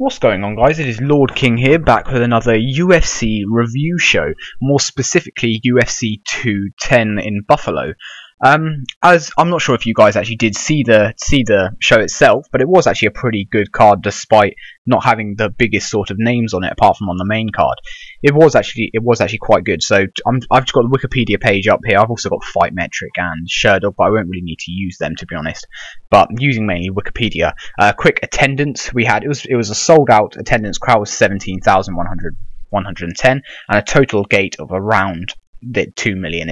What's going on, guys? It is LordKing here, back with another UFC review show, more specifically UFC 210 in Buffalo. As I'm not sure if you guys actually did see the show itself, but it was actually a pretty good card despite not having the biggest sort of names on it apart from on the main card. It was actually quite good. So I've just got the Wikipedia page up here. I've also got Fight Metric and Sherdog, but I won't really need to use them, to be honest. But using mainly Wikipedia. Quick attendance we had. It was a sold out attendance. Crowd was 17,110 and a total gate of around 2 million.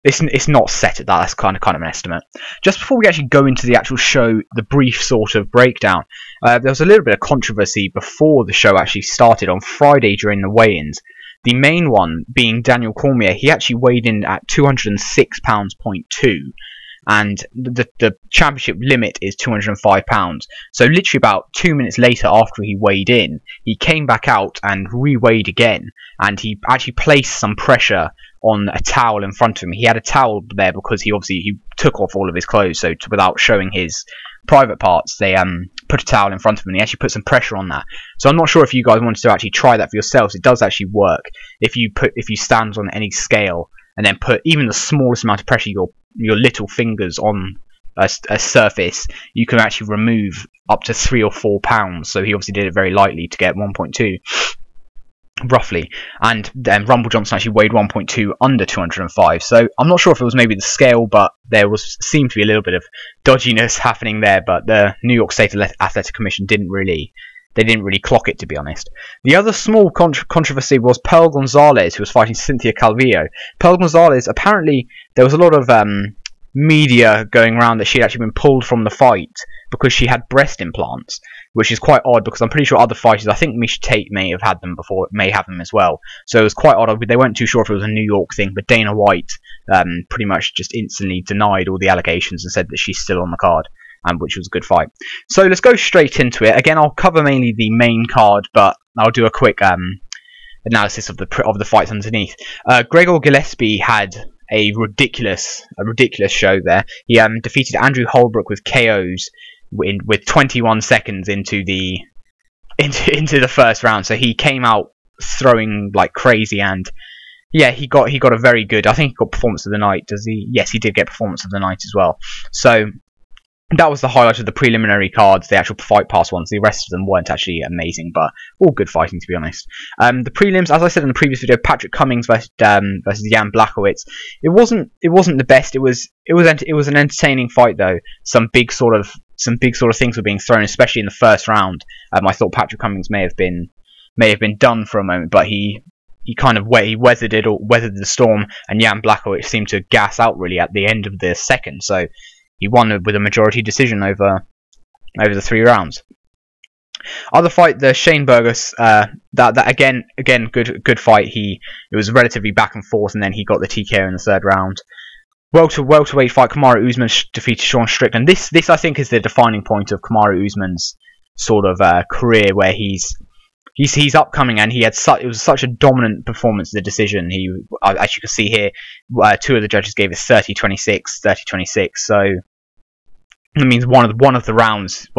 It's not set at that. That's kind of an estimate. Just before we actually go into the actual show, the brief sort of breakdown, there was a little bit of controversy before the show actually started on Friday during the weigh-ins. The main one being Daniel Cormier. He actually weighed in at 206 pounds.2, and the championship limit is 205 pounds. So literally about 2 minutes later, after he weighed in, he came back out and re-weighed again, and he actually placed some pressure on a towel in front of him. He had a towel there because he took off all of his clothes, so without showing his private parts, they put a towel in front of him and he actually put some pressure on that. So I'm not sure if you guys wanted to actually try that for yourselves. It does actually work. If you stand on any scale and then put even the smallest amount of pressure, your little fingers on a surface, you can actually remove up to 3 or 4 pounds. So he obviously did it very lightly to get 1.2 roughly, and then Rumble Johnson actually weighed 1.2 under 205. So I'm not sure if it was maybe the scale, but there seemed to be a little bit of dodginess happening there. But the New York State Athletic Commission didn't really clock it, to be honest. The other small controversy was Pearl Gonzalez, who was fighting Cynthia Calvillo. Pearl Gonzalez, apparently there was a lot of media going around that she'd actually been pulled from the fight because she had breast implants, which is quite odd because I'm pretty sure other fighters, I think Miesha Tate may have had them before, may have them as well. So it was quite odd. They weren't too sure if it was a New York thing, but Dana White pretty much just instantly denied all the allegations and said that she's still on the card, which was a good fight. So let's go straight into it. Again, I'll cover mainly the main card, but I'll do a quick analysis of the fights underneath. Gregor Gillespie had a ridiculous show there. He defeated Andrew Holbrook with KOs with 21 seconds into the first round. So he came out throwing like crazy, and yeah, he got a very good, I think he got performance of the night. Does he? Yes, he did get performance of the night as well. So that was the highlight of the preliminary cards, the actual Fight Pass ones. The rest of them weren't actually amazing, but all good fighting, to be honest. The prelims, as I said in the previous video, Patrick Cummings versus Jan Blachowicz. It wasn't the best. It was an entertaining fight though. Some big sort of things were being thrown, especially in the first round. I thought Patrick Cummings may have been done for a moment, but he weathered the storm, and Jan Blachowicz seemed to gas out really at the end of the second. So he won with a majority decision over the 3 rounds. Other fight, the Shane Burgos, that again good fight. It was relatively back and forth, and then he got the TKO in the 3rd round. Welterweight fight, Kamaru Usman defeated Sean Strickland. This I think is the defining point of Kamaru Usman's sort of career, where he's upcoming, and it was such a dominant performance, the decision. As you can see here, 2 of the judges gave it 30-26, 30-26. So that means one of the rounds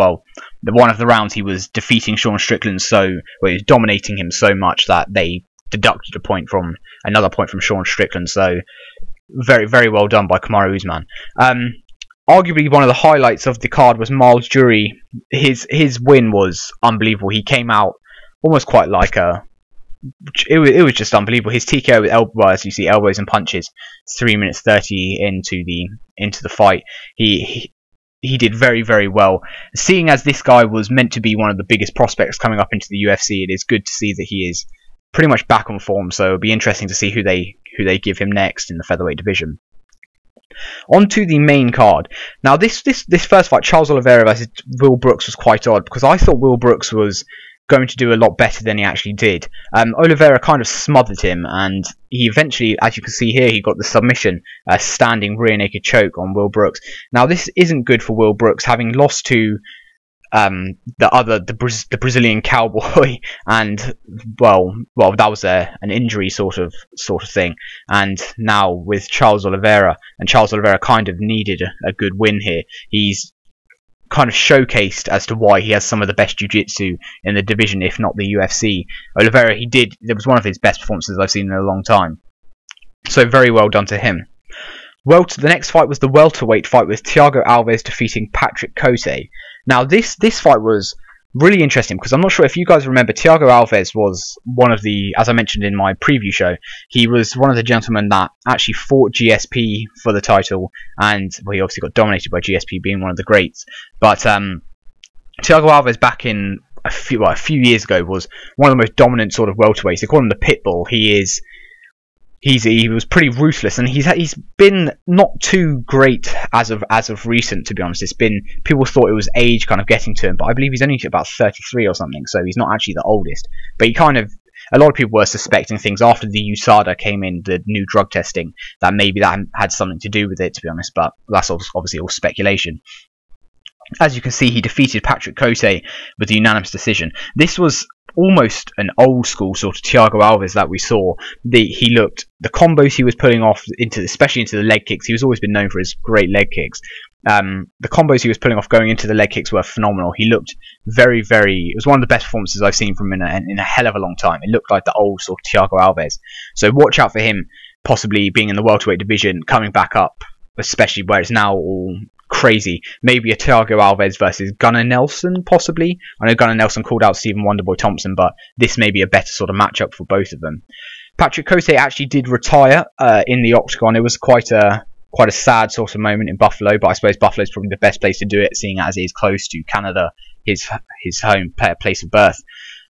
he was defeating Sean Strickland, he was dominating him so much that they deducted another point from Sean Strickland. So very, very well done by Kamaru Usman. Arguably one of the highlights of the card was Miles Jury. His win was unbelievable. He came out almost quite like it was just unbelievable. His TKO with as you see, elbows and punches, 3 minutes 30 into the fight. He did very, very well. Seeing as this guy was meant to be one of the biggest prospects coming up into the UFC, it is good to see that he is pretty much back on form. So it'll be interesting to see who they give him next in the featherweight division. On to the main card. Now this first fight, Charles Oliveira versus Will Brooks, was quite odd because I thought Will Brooks was going to do a lot better than he actually did. Oliveira kind of smothered him, and he eventually, as you can see here, he got the submission, standing rear naked choke on Will Brooks. Now this isn't good for Will Brooks, having lost to the Brazilian cowboy, and well that was an injury sort of thing, and now with Charles Oliveira, and Charles Oliveira kind of needed a good win here. He's kind of showcased as to why he has some of the best jiu-jitsu in the division, if not the UFC. Oliveira, it was one of his best performances I've seen in a long time. So very well done to him. Well, the next fight was the welterweight fight with Thiago Alves defeating Patrick Cote. Now this fight was really interesting because I'm not sure if you guys remember, Thiago Alves was one of the, as I mentioned in my preview show, he was one of the gentlemen that actually fought GSP for the title, and well, he obviously got dominated by GSP being one of the greats. But Thiago Alves back in a few years ago was one of the most dominant sort of welterweights. They call him the Pitbull. He was pretty ruthless, and he's been not too great as of recent, to be honest. It's been, people thought it was age kind of getting to him, but I believe he's only about 33 or something, so he's not actually the oldest. But he kind of, a lot of people were suspecting things after the USADA came in, the new drug testing, that maybe that had something to do with it, to be honest. But that's obviously all speculation. As you can see, he defeated Patrick Cote with a unanimous decision. This was almost an old school sort of Thiago Alves that we saw. The combos he was pulling off, especially into the leg kicks. He was always been known for his great leg kicks. The combos he was pulling off going into the leg kicks were phenomenal. He looked very, it was one of the best performances I've seen from him in a hell of a long time. It looked like the old sort of Thiago Alves. So watch out for him possibly being in the welterweight division, coming back up, especially where it's now all crazy. Maybe a Thiago Alves versus Gunnar Nelson, possibly. I know Gunnar Nelson called out Stephen Wonderboy Thompson, but this may be a better sort of matchup for both of them. Patrick Cote actually did retire in the octagon. It was quite a sad sort of moment in Buffalo, but I suppose Buffalo is probably the best place to do it, seeing as it is close to Canada, his home place of birth.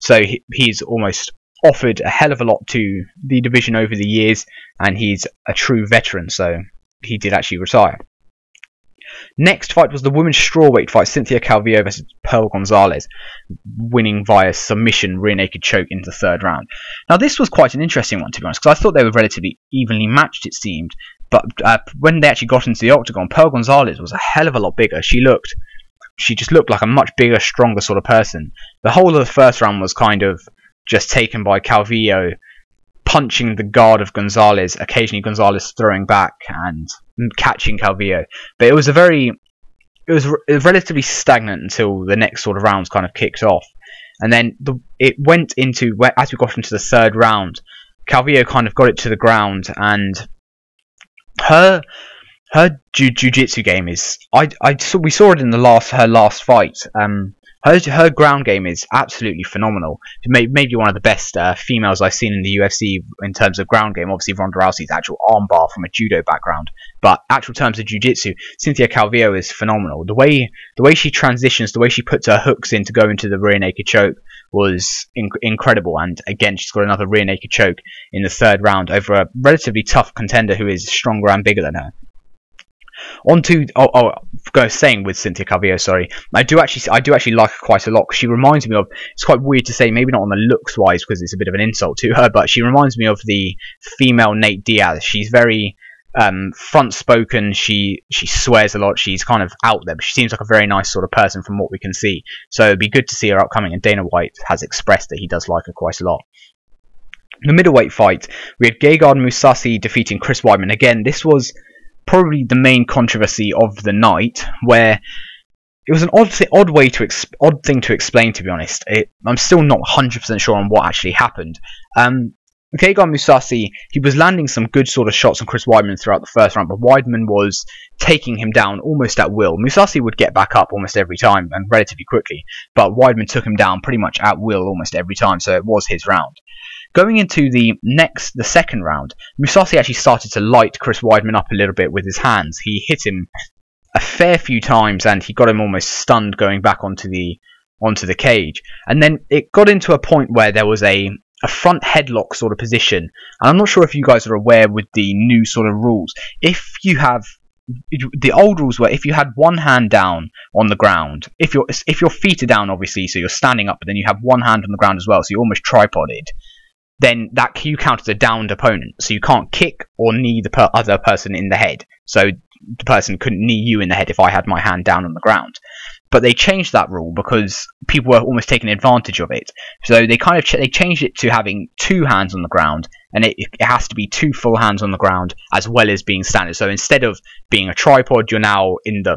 So he's almost offered a hell of a lot to the division over the years, and he's a true veteran, so he did actually retire. Next fight was the women's strawweight fight, Cynthia Calvillo versus Pearl Gonzalez, winning via submission rear naked choke into the third round. Now this was quite an interesting one, to be honest, because I thought they were relatively evenly matched, it seemed, but when they actually got into the octagon, Pearl Gonzalez was a hell of a lot bigger. She just looked like a much bigger, stronger sort of person. The whole of the first round was kind of just taken by Calvillo punching the guard of Gonzalez, occasionally Gonzalez throwing back and catching Calvillo. But it was relatively stagnant until the next sort of rounds kind of kicked off. And then it went into, as we got into the third round, Calvillo kind of got it to the ground, and her jiu-jitsu game is, we saw it in her last fight. Her ground game is absolutely phenomenal. Maybe one of the best females I've seen in the UFC in terms of ground game. Obviously, Ronda Rousey's actual armbar from a judo background, but actual terms of jiu-jitsu, Cynthia Calvillo is phenomenal. The way she transitions, the way she puts her hooks in to go into the rear naked choke was incredible. And again, she's got another rear naked choke in the third round over a relatively tough contender who is stronger and bigger than her. Saying with Cynthia Calvillo, sorry, I do actually like her quite a lot, because she reminds me of, it's quite weird to say, maybe not on the looks wise because it's a bit of an insult to her, but she reminds me of the female Nate Diaz. She's very front spoken, she swears a lot, she's kind of out there, but she seems like a very nice sort of person from what we can see. So it'd be good to see her upcoming, and Dana White has expressed that he does like her quite a lot. The middleweight fight, we had Gegard Mousasi defeating Chris Weidman. Again, this was probably the main controversy of the night, where it was an odd thing to explain, to be honest. I'm still not 100% sure on what actually happened. Gegard Mousasi, he was landing some good sort of shots on Chris Weidman throughout the first round, but Weidman was taking him down almost at will. Mousasi would get back up almost every time, and relatively quickly, but Weidman took him down pretty much at will almost every time, so it was his round. Going into the second round, Mousasi actually started to light Chris Weidman up a little bit with his hands. He hit him a fair few times, and he got him almost stunned going back onto the cage. And then it got into a point where there was a front headlock sort of position. And I'm not sure if you guys are aware with the new sort of rules. The old rules were if you had one hand down on the ground, if your feet are down, obviously, so you're standing up, but then you have one hand on the ground as well, so you're almost tripoded, then that you count as a downed opponent. So you can't kick or knee the other person in the head. So the person couldn't knee you in the head if I had my hand down on the ground. But they changed that rule because people were almost taking advantage of it. So they they changed it to having two hands on the ground, and it has to be two full hands on the ground as well as being standing. So instead of being a tripod, you're now in the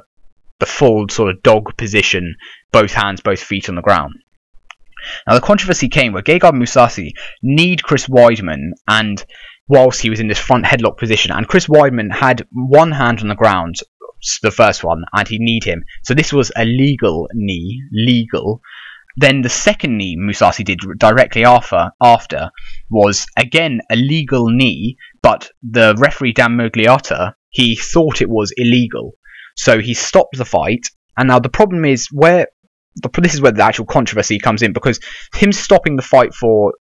the full sort of dog position, both hands, both feet on the ground. Now the controversy came where Gegard Mousasi kneed Chris Weidman, and whilst he was in this front headlock position, and Chris Weidman had one hand on the ground, the first one, and he kneed him. So this was a legal knee, legal. Then the second knee Mousasi did directly after was again a legal knee, but the referee Dan Mugliotta, he thought it was illegal. So he stopped the fight, and now the problem is this is where the actual controversy comes in, because him stopping the fight for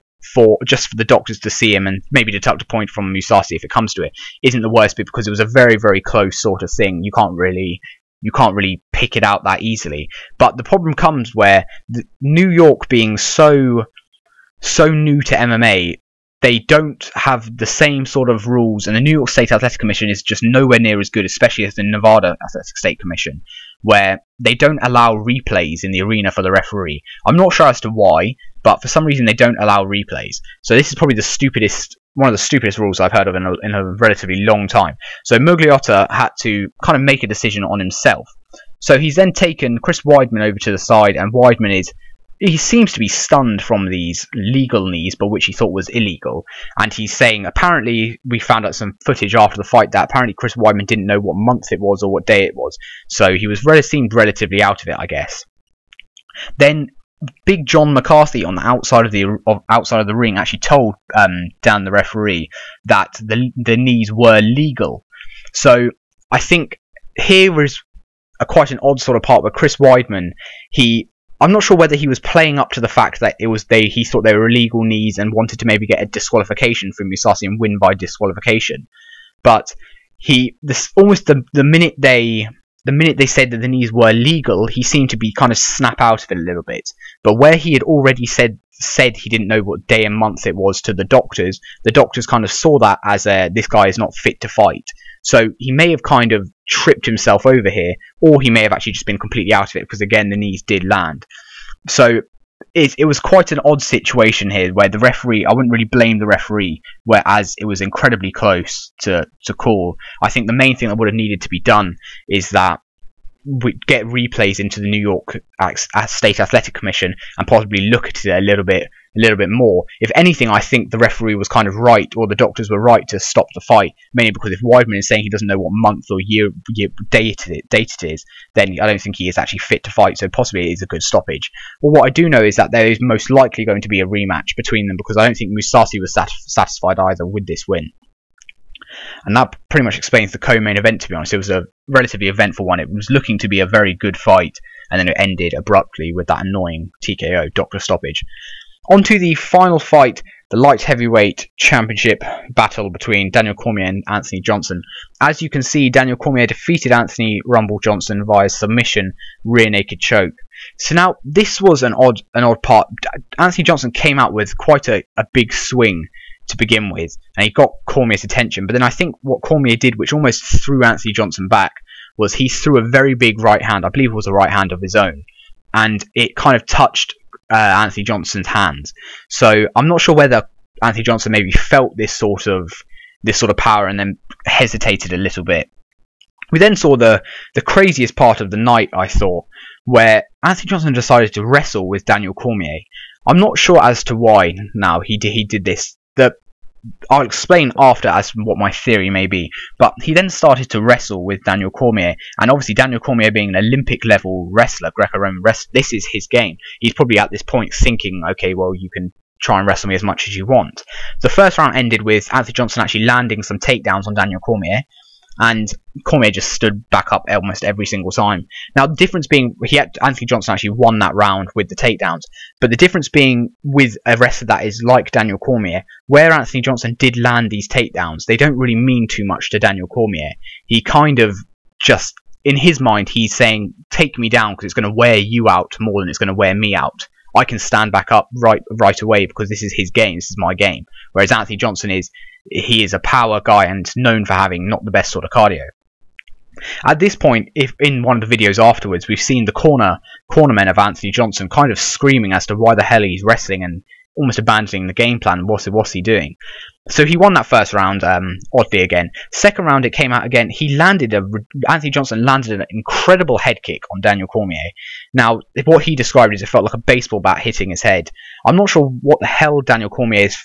just for the doctors to see him and maybe deduct a point from Mousasi if it comes to it isn't the worst bit, because it was a very, very close sort of thing. You can't really pick it out that easily. But the problem comes where New York being so new to MMA, they don't have the same sort of rules, and the New York State Athletic Commission is just nowhere near as good, especially as the Nevada Athletic State Commission, where they don't allow replays in the arena for the referee. I'm not sure as to why, but for some reason they don't allow replays. So this is probably one of the stupidest rules I've heard of in a relatively long time. So Mugliotta had to kind of make a decision on himself. So he's then taken Chris Weidman over to the side, and Weidman he seems to be stunned from these legal knees, but which he thought was illegal. And he's saying, apparently, we found out some footage after the fight that apparently Chris Weidman didn't know what month it was or what day it was. So he seemed relatively out of it, I guess. Then Big John McCarthy on the outside of the ring actually told Dan, the referee, that the knees were legal. So I think here is quite an odd sort of part where Chris Weidman, I'm not sure whether he was playing up to the fact that he thought they were illegal knees and wanted to maybe get a disqualification from Mousasi and win by disqualification. But almost the minute they said that the knees were legal, he seemed to be kind of snap out of it a little bit. But where he had already said he didn't know what day and month it was to the doctors kind of saw that as this guy is not fit to fight. So he may have kind of tripped himself over here, or he may have actually just been completely out of it, because again the knees did land. So it was quite an odd situation here where the referee, I wouldn't really blame the referee, whereas it was incredibly close to call. I think the main thing that would have needed to be done is that we get replays into the New York State Athletic Commission and possibly look at it a little bit more. If anything, I think the referee was kind of right, or the doctors were right to stop the fight, mainly because if Weidman is saying he doesn't know what month or year date it is, then I don't think he is actually fit to fight, so possibly it is a good stoppage. Well, what I do know is that there is most likely going to be a rematch between them, because I don't think Mousasi was satisfied either with this win. And that pretty much explains the co-main event, to be honest. It was a relatively eventful one. It was looking to be a very good fight, and then it ended abruptly with that annoying TKO, doctor stoppage. On to the final fight, the light heavyweight championship battle between Daniel Cormier and Anthony Johnson. As you can see, Daniel Cormier defeated Anthony Rumble Johnson via submission rear naked choke. So now this was an odd part. Anthony Johnson came out with quite a big swing to begin with, and he got Cormier's attention. But then I think what Cormier did, which almost threw Anthony Johnson back, was he threw a very big right hand. I believe it was a right hand of his own, and it kind of touched Anthony Johnson's hands. So I'm not sure whether Anthony Johnson maybe felt this sort of power and then hesitated a little bit. We then saw the craziest part of the night, I thought, where Anthony Johnson decided to wrestle with Daniel Cormier. I'm not sure as to why now he did this. I'll explain after as what my theory may be, but he then started to wrestle with Daniel Cormier, and obviously Daniel Cormier being an Olympic level wrestler, Greco-Roman wrestler, this is his game. He's probably at this point thinking, okay, well, you can try and wrestle me as much as you want. The first round ended with Anthony Johnson actually landing some takedowns on Daniel Cormier, and Cormier just stood back up almost every single time. Now, the difference being, Anthony Johnson actually won that round with the takedowns, but the difference being with a wrestler that is like Daniel Cormier, where Anthony Johnson did land these takedowns, they don't really mean too much to Daniel Cormier. He kind of just, in his mind, he's saying, take me down because it's going to wear you out more than it's going to wear me out. I can stand back up right away because this is his game, this is my game. Whereas Anthony Johnson is a power guy and known for having not the best sort of cardio. At this point, if in one of the videos afterwards, we've seen the cornermen of Anthony Johnson kind of screaming as to why the hell he's wrestling and almost abandoning the game plan. What's he doing? So he won that first round, oddly again. Second round, it came out again. Anthony Johnson landed an incredible head kick on Daniel Cormier. Now, what he described is it felt like a baseball bat hitting his head. I'm not sure what the hell Daniel Cormier's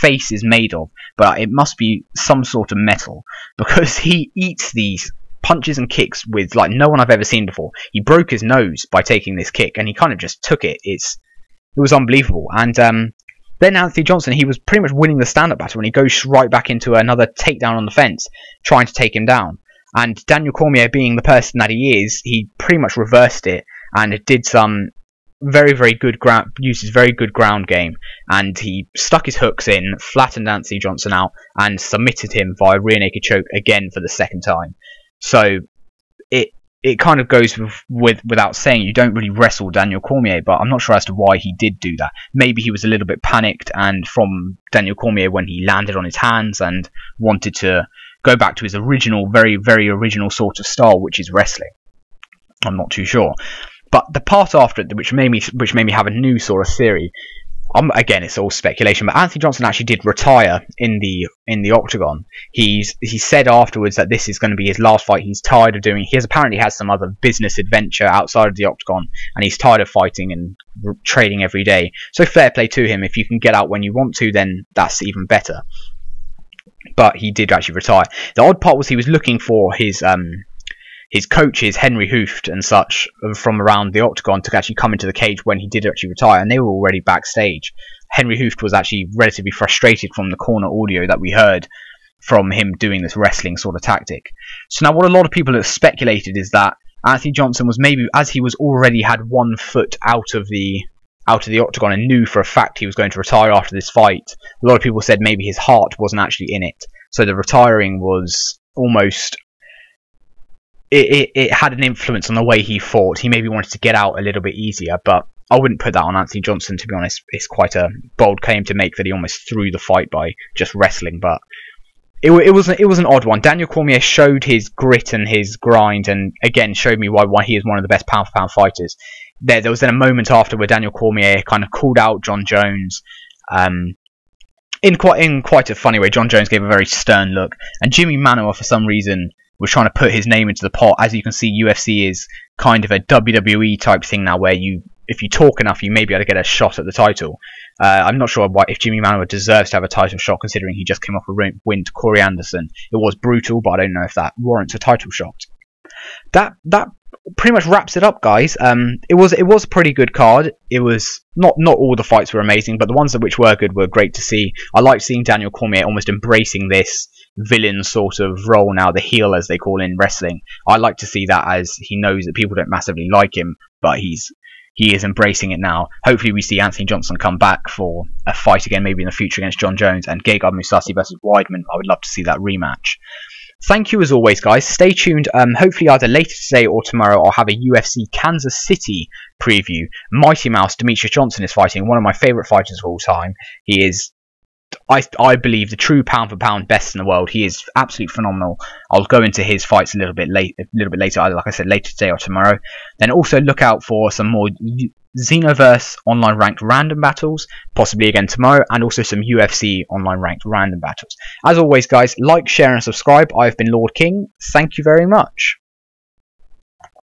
face is made of, but it must be some sort of metal, because he eats these punches and kicks with like no one I've ever seen before. He broke his nose by taking this kick, and he kind of just took it. It was unbelievable. And then Anthony Johnson, he was pretty much winning the stand-up battle when he goes right back into another takedown on the fence, trying to take him down. And Daniel Cormier, being the person that he is, he pretty much reversed it, and it did some very, very good uses very good ground game, and he stuck his hooks in, flattened Anthony Johnson out, and submitted him via rear naked choke again for the second time. So it kind of goes without saying, you don't really wrestle Daniel Cormier, but I'm not sure as to why he did do that. Maybe he was a little bit panicked, and from Daniel Cormier when he landed on his hands and wanted to go back to his original, very, very original sort of style, which is wrestling. I'm not too sure. But the part after it, which made me have a new sort of theory. Again, it's all speculation, but Anthony Johnson actually did retire in the octagon. He said afterwards that this is going to be his last fight. He's tired of doing. He apparently has some other business adventure outside of the octagon, and he's tired of fighting and trading every day. So fair play to him. If you can get out when you want to, then that's even better. But he did actually retire. The odd part was he was looking for his coaches, Henry Hooft and such, from around the octagon to actually come into the cage when he did actually retire, and they were already backstage. Henry Hooft was actually relatively frustrated from the corner audio that we heard from him doing this wrestling sort of tactic. So now what a lot of people have speculated is that Anthony Johnson was maybe, as he was already had 1 foot out of the octagon and knew for a fact he was going to retire after this fight, a lot of people said maybe his heart wasn't actually in it. So the retiring was almost... It had an influence on the way he fought. He maybe wanted to get out a little bit easier, but I wouldn't put that on Anthony Johnson, to be honest. It's quite a bold claim to make that he almost threw the fight by just wrestling, but it was an odd one. Daniel Cormier showed his grit and his grind, and again showed me why he is one of the best pound-for-pound fighters. There was then a moment after where Daniel Cormier kind of called out John Jones, in quite a funny way. John Jones gave a very stern look, and Jimmy Manuwa, for some reason, was trying to put his name into the pot. As you can see, UFC is kind of a WWE type thing now, where if you talk enough, you may be able to get a shot at the title. I'm not sure if Jimmy Manuwa deserves to have a title shot, considering he just came off a win to Corey Anderson. It was brutal, but I don't know if that warrants a title shot. That pretty much wraps it up, guys. It was a pretty good card. It was not all the fights were amazing, but the ones which were good were great to see. I liked seeing Daniel Cormier almost embracing this villain sort of role now, the heel as they call in wrestling. I like to see that, as he knows that people don't massively like him, but he is embracing it now. Hopefully we see Anthony Johnson come back for a fight again, maybe in the future against John Jones, and Gegard Mousasi versus Weidman. I would love to see that rematch. Thank you as always, guys. Stay tuned. Hopefully either later today or tomorrow I'll have a UFC Kansas City preview. Mighty Mouse Demetrius Johnson is fighting, one of my favourite fighters of all time. He is, I believe, the true pound-for-pound best in the world. He is absolutely phenomenal. I'll go into his fights a little bit later, either, like I said, later today or tomorrow. Then also look out for some more Xenoverse online ranked random battles, possibly again tomorrow, and also some UFC online ranked random battles. As always, guys, like, share, and subscribe. I've been LordKing. Thank you very much.